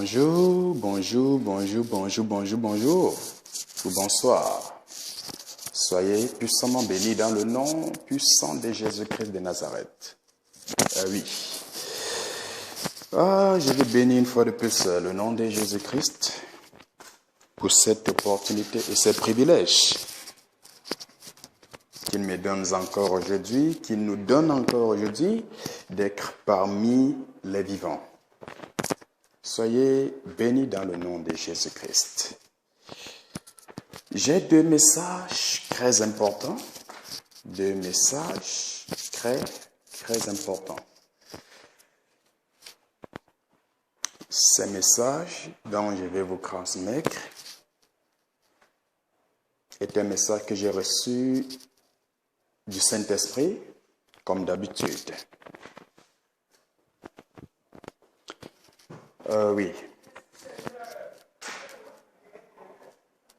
Bonjour, bonjour, bonjour, bonjour, bonjour, bonjour, ou bonsoir. Soyez puissamment bénis dans le nom puissant de Jésus-Christ de Nazareth. Oui. Je vais bénir une fois de plus le nom de Jésus-Christ pour cette opportunité et ce privilège qu'il me donne encore aujourd'hui, qu'il nous donne encore aujourd'hui d'être parmi les vivants. Soyez bénis dans le nom de Jésus-Christ. J'ai deux messages très importants. Deux messages très importants. Ces messages dont je vais vous transmettre est un message que j'ai reçu du Saint-Esprit, comme d'habitude. Oui.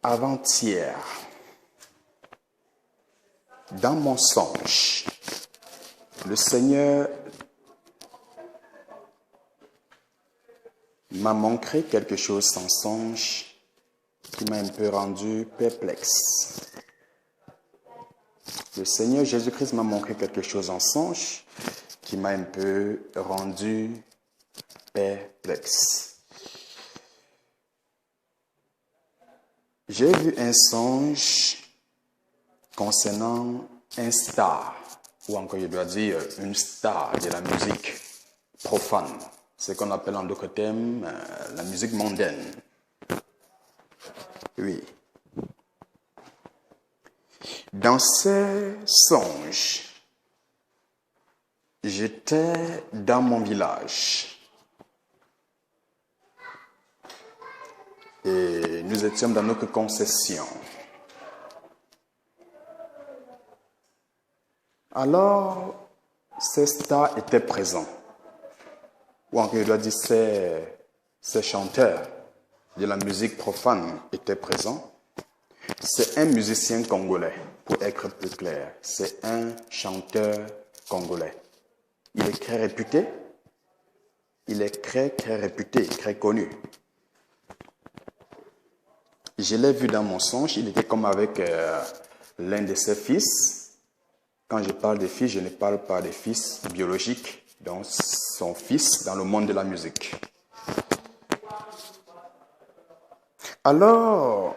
Avant-hier, dans mon songe, le Seigneur m'a montré quelque chose en songe qui m'a un peu rendu perplexe. Le Seigneur Jésus-Christ m'a montré quelque chose en songe qui m'a un peu rendu perplexe. J'ai vu un songe concernant un star, ou encore je dois dire une star de la musique profane, ce qu'on appelle en d'autres termes la musique mondaine. Oui. Dans ces songes, j'étais dans mon village. Et nous étions dans notre concession. Alors, ces stars étaient présents. Ou encore, je dois dire, ces chanteurs de la musique profane étaient présents. C'est un musicien congolais, pour être plus clair. C'est un chanteur congolais. Il est très réputé. Il est très réputé, très connu. Je l'ai vu dans mon songe, il était comme avec l'un de ses fils. Quand je parle de fils, je ne parle pas de fils biologiques, donc son fils dans le monde de la musique. Alors,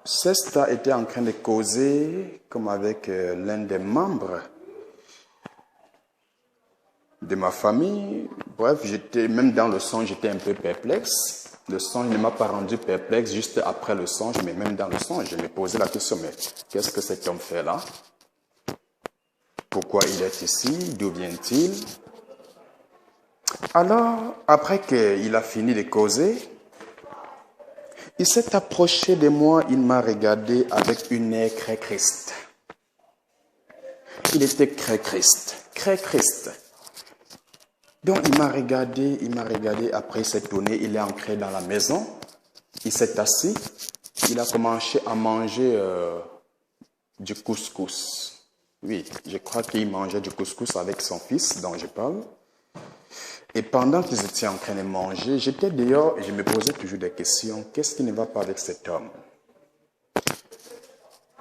ce star était en train de causer comme avec l'un des membres de ma famille. Bref, même dans le songe, j'étais un peu perplexe. Le songe ne m'a pas rendu perplexe juste après le songe, mais même dans le songe, je me posais la question, mais qu'est-ce que cet homme fait là? Pourquoi il est ici? D'où vient-il? Alors, après qu'il a fini de causer, il s'est approché de moi, il m'a regardé avec une air très triste. Il était très triste. Donc il m'a regardé, après il s'est tourné, il est entré dans la maison, il s'est assis, il a commencé à manger du couscous. Oui, je crois qu'il mangeait du couscous avec son fils dont je parle. Et pendant qu'ils étaient en train de manger, j'étais dehors et je me posais toujours des questions. Qu'est-ce qui ne va pas avec cet homme?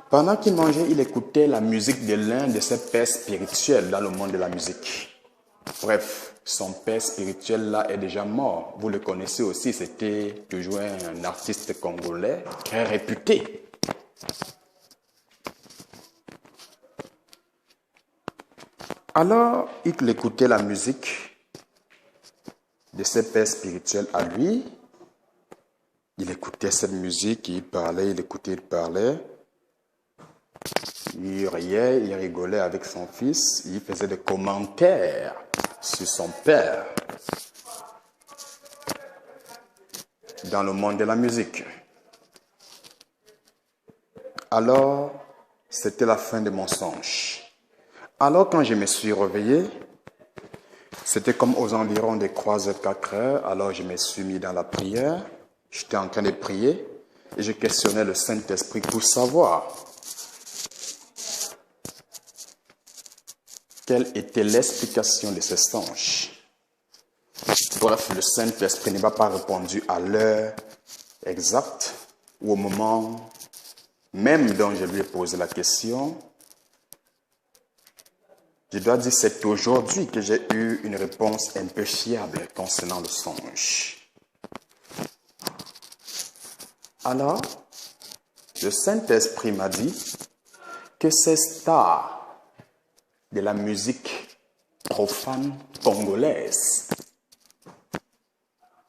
Pendant qu'il mangeait, il écoutait la musique de l'un de ses pères spirituels dans le monde de la musique. Bref, son père spirituel là est déjà mort. Vous le connaissez aussi, c'était toujours un artiste congolais très réputé. Alors, il écoutait la musique de ses pères spirituels à lui. Il écoutait cette musique, il parlait, il écoutait, il parlait. Il riait, il rigolait avec son fils, il faisait des commentaires sur son père dans le monde de la musique. Alors, c'était la fin de mon songe. Alors, quand je me suis réveillé, c'était comme aux environs des 3h, 4h. Alors, je me suis mis dans la prière. J'étais en train de prier et je questionnais le Saint-Esprit pour savoir quelle était l'explication de ce songe. Bref, le Saint-Esprit ne m'a pas répondu à l'heure exacte ou au moment même dont je lui ai posé la question. Je dois dire, c'est aujourd'hui que j'ai eu une réponse un peu fiable concernant le songe. Alors, le Saint-Esprit m'a dit que ces stars de la musique profane congolaise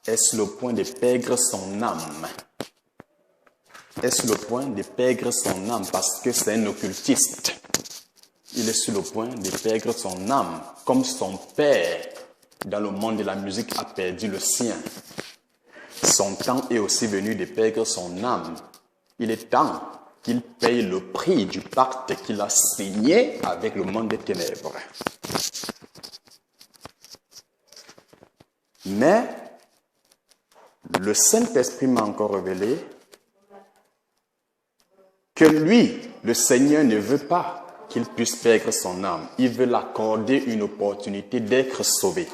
est sur le point de perdre son âme. Est sur le point de perdre son âme parce que c'est un occultiste. Il est sur le point de perdre son âme, comme son père dans le monde de la musique a perdu le sien. Son temps est aussi venu de perdre son âme. Il est temps qu'il paye le prix du pacte qu'il a signé avec le monde des ténèbres. Mais le Saint-Esprit m'a encore révélé que lui, le Seigneur, ne veut pas qu'il puisse perdre son âme. Il veut l'accorder une opportunité d'être sauvé.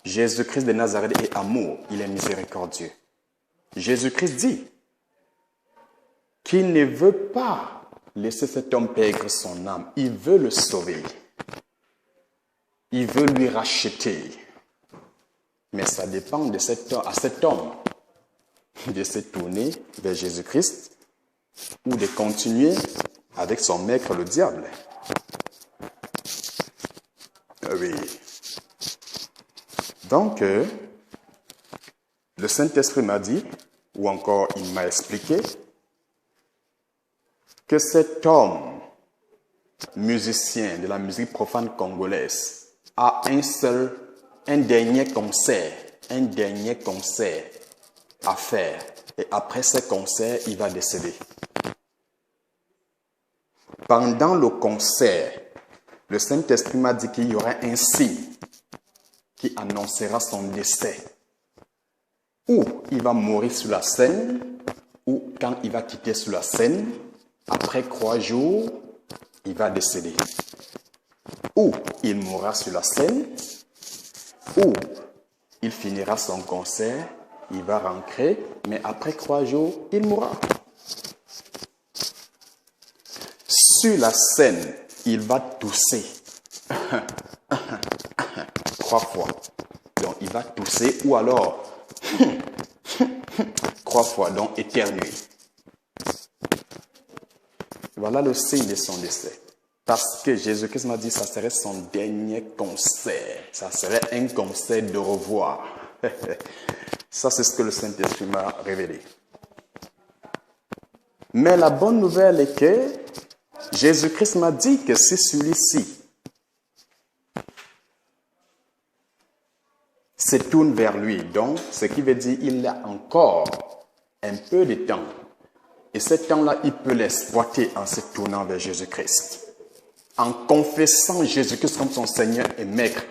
Jésus-Christ de Nazareth est amour, il est miséricordieux. Jésus-Christ dit qu'il ne veut pas laisser cet homme perdre son âme. Il veut le sauver. Il veut lui racheter. Mais ça dépend de à cet homme de se tourner vers Jésus-Christ ou de continuer avec son maître, le diable. Oui. Donc, le Saint-Esprit m'a dit, ou encore il m'a expliqué, que cet homme, musicien de la musique profane congolaise, a un dernier concert à faire. Et après ce concert, il va décéder. Pendant le concert, le Saint-Esprit m'a dit qu'il y aura un signe qui annoncera son décès. Ou il va mourir sur la scène, ou quand il va quitter sur la scène, après 3 jours, il va décéder. Ou il mourra sur la scène, ou il finira son concert, il va rentrer, mais après 3 jours, il mourra. Sur la scène, il va tousser 3 fois. Donc, il va tousser ou alors 3 fois, donc éternuer. Voilà le signe de son décès. Parce que Jésus-Christ m'a dit que ça serait son dernier concert. Ça serait un concert de revoir. Ça, c'est ce que le Saint-Esprit m'a révélé. Mais la bonne nouvelle est que Jésus-Christ m'a dit que si celui-ci se tourne vers lui, donc ce qui veut dire qu'il a encore un peu de temps. Et ce temps-là, il peut l'exploiter en se tournant vers Jésus-Christ. En confessant Jésus-Christ comme son Seigneur et Maître.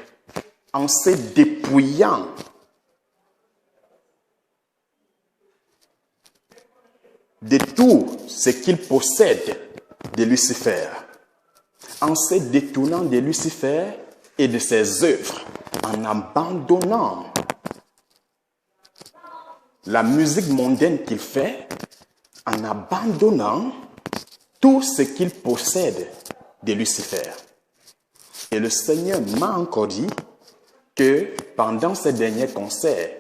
En se dépouillant de tout ce qu'il possède de Lucifer. En se détournant de Lucifer et de ses œuvres. En abandonnant la musique mondaine qu'il fait, en abandonnant tout ce qu'il possède de Lucifer. Et le Seigneur m'a encore dit que pendant ces derniers concerts,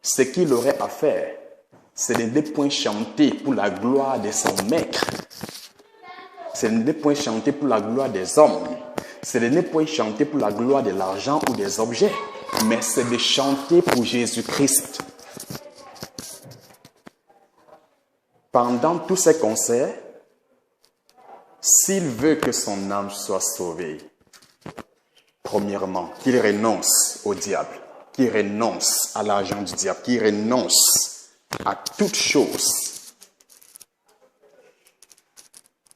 ce qu'il aurait à faire, c'est de ne point chanter pour la gloire de son maître. C'est de ne point chanter pour la gloire des hommes. C'est de ne point chanter pour la gloire de l'argent ou des objets. Mais c'est de chanter pour Jésus-Christ. Pendant tous ces concerts, s'il veut que son âme soit sauvée, premièrement, qu'il renonce au diable, qu'il renonce à l'argent du diable, qu'il renonce à toute chose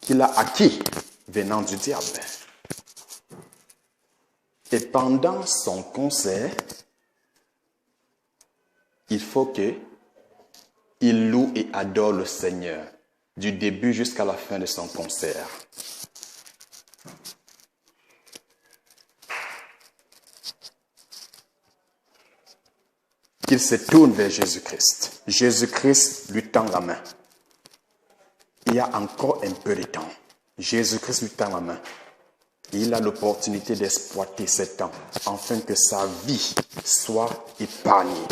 qu'il a acquis venant du diable. Et pendant son concert, il faut qu'il loue et adore le Seigneur, du début jusqu'à la fin de son concert. il se tourne vers Jésus-Christ. Jésus-Christ lui tend la main. Il y a encore un peu de temps. Jésus-Christ lui tend la main. Il a l'opportunité d'exploiter ce temps afin que sa vie soit épargnée.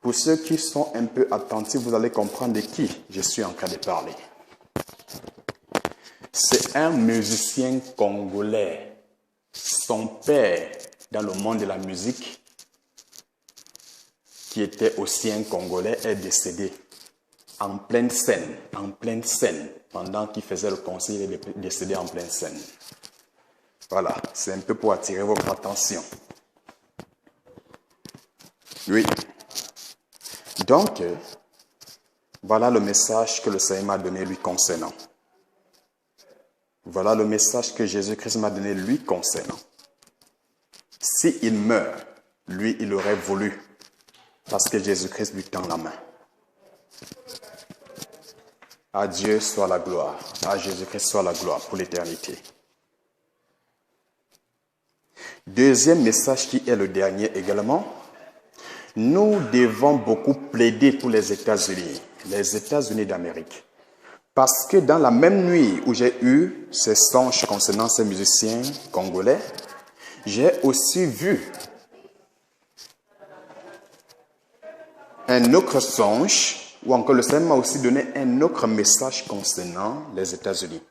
Pour ceux qui sont un peu attentifs, vous allez comprendre de qui je suis en train de parler. C'est un musicien congolais. Son père, dans le monde de la musique, qui était aussi un Congolais, est décédé en pleine scène, pendant qu'il faisait le concert, il est décédé en pleine scène. Voilà, c'est un peu pour attirer votre attention. Oui. Donc, voilà le message que le Seigneur m'a donné lui concernant. Voilà le message que Jésus-Christ m'a donné lui concernant. S'il meurt, lui, il aurait voulu, parce que Jésus-Christ lui tend la main. À Dieu soit la gloire, à Jésus-Christ soit la gloire pour l'éternité. Deuxième message qui est le dernier également. Nous devons beaucoup plaider pour les États-Unis d'Amérique. Parce que dans la même nuit où j'ai eu ces songes concernant ces musiciens congolais, j'ai aussi vu un autre songe, ou encore le Seigneur m'a aussi donné un autre message concernant les États-Unis.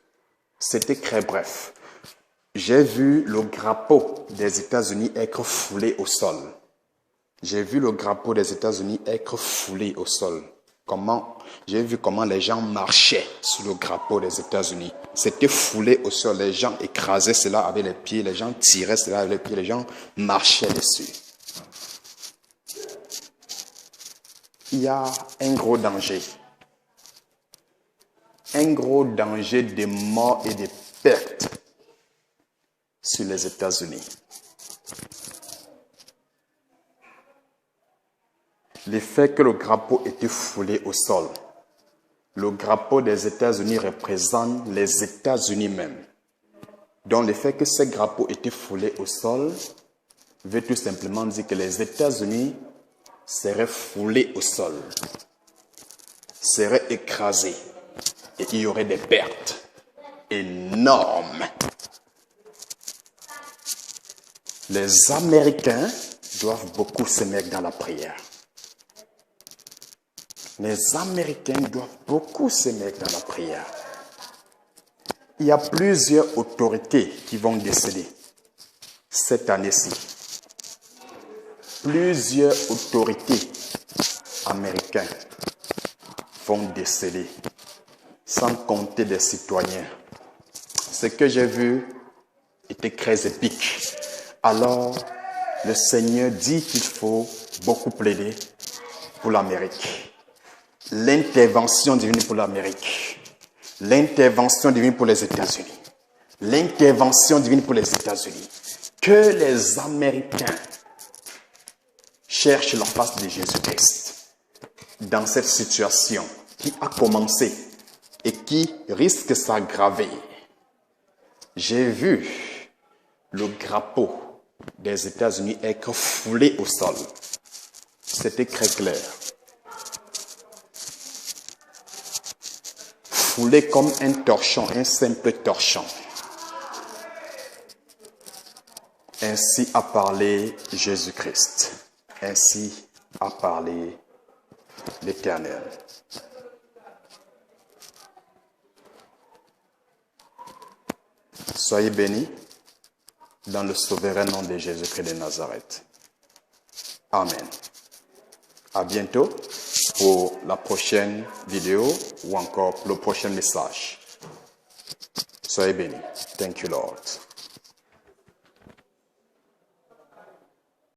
C'était très bref. J'ai vu le drapeau des États-Unis être foulé au sol. J'ai vu le drapeau des États-Unis être foulé au sol. J'ai vu comment les gens marchaient sur le drapeau des États-Unis. C'était foulé au sol. Les gens écrasaient cela avec les pieds, les gens tiraient cela avec les pieds, les gens marchaient dessus. Il y a un gros danger. Un gros danger de mort et de perte sur les États-Unis. Le fait que le drapeau était foulé au sol. Le drapeau des États-Unis représente les États-Unis même. Donc le fait que ce drapeau était foulé au sol veut tout simplement dire que les États-Unis seraient foulés au sol, seraient écrasés et il y aurait des pertes énormes. Les Américains doivent beaucoup se mettre dans la prière. Les Américains doivent beaucoup se mettre dans la prière. Il y a plusieurs autorités qui vont décéder cette année-ci. Plusieurs autorités américaines vont décéder, sans compter des citoyens. Ce que j'ai vu était très épique. Alors, le Seigneur dit qu'il faut beaucoup plaider pour l'Amérique. L'intervention divine pour l'Amérique. L'intervention divine pour les États-Unis. L'intervention divine pour les États-Unis. Que les Américains cherchent la face de Jésus-Christ dans cette situation qui a commencé et qui risque de s'aggraver. J'ai vu le drapeau des États-Unis être foulé au sol. C'était très clair. Foulé comme un torchon, un simple torchon. Ainsi a parlé Jésus-Christ. Ainsi a parlé l'Éternel. Soyez bénis dans le souverain nom de Jésus-Christ de Nazareth. Amen. À bientôt pour la prochaine vidéo ou encore pour le prochain message. Soyez bénis. Thank you, Lord.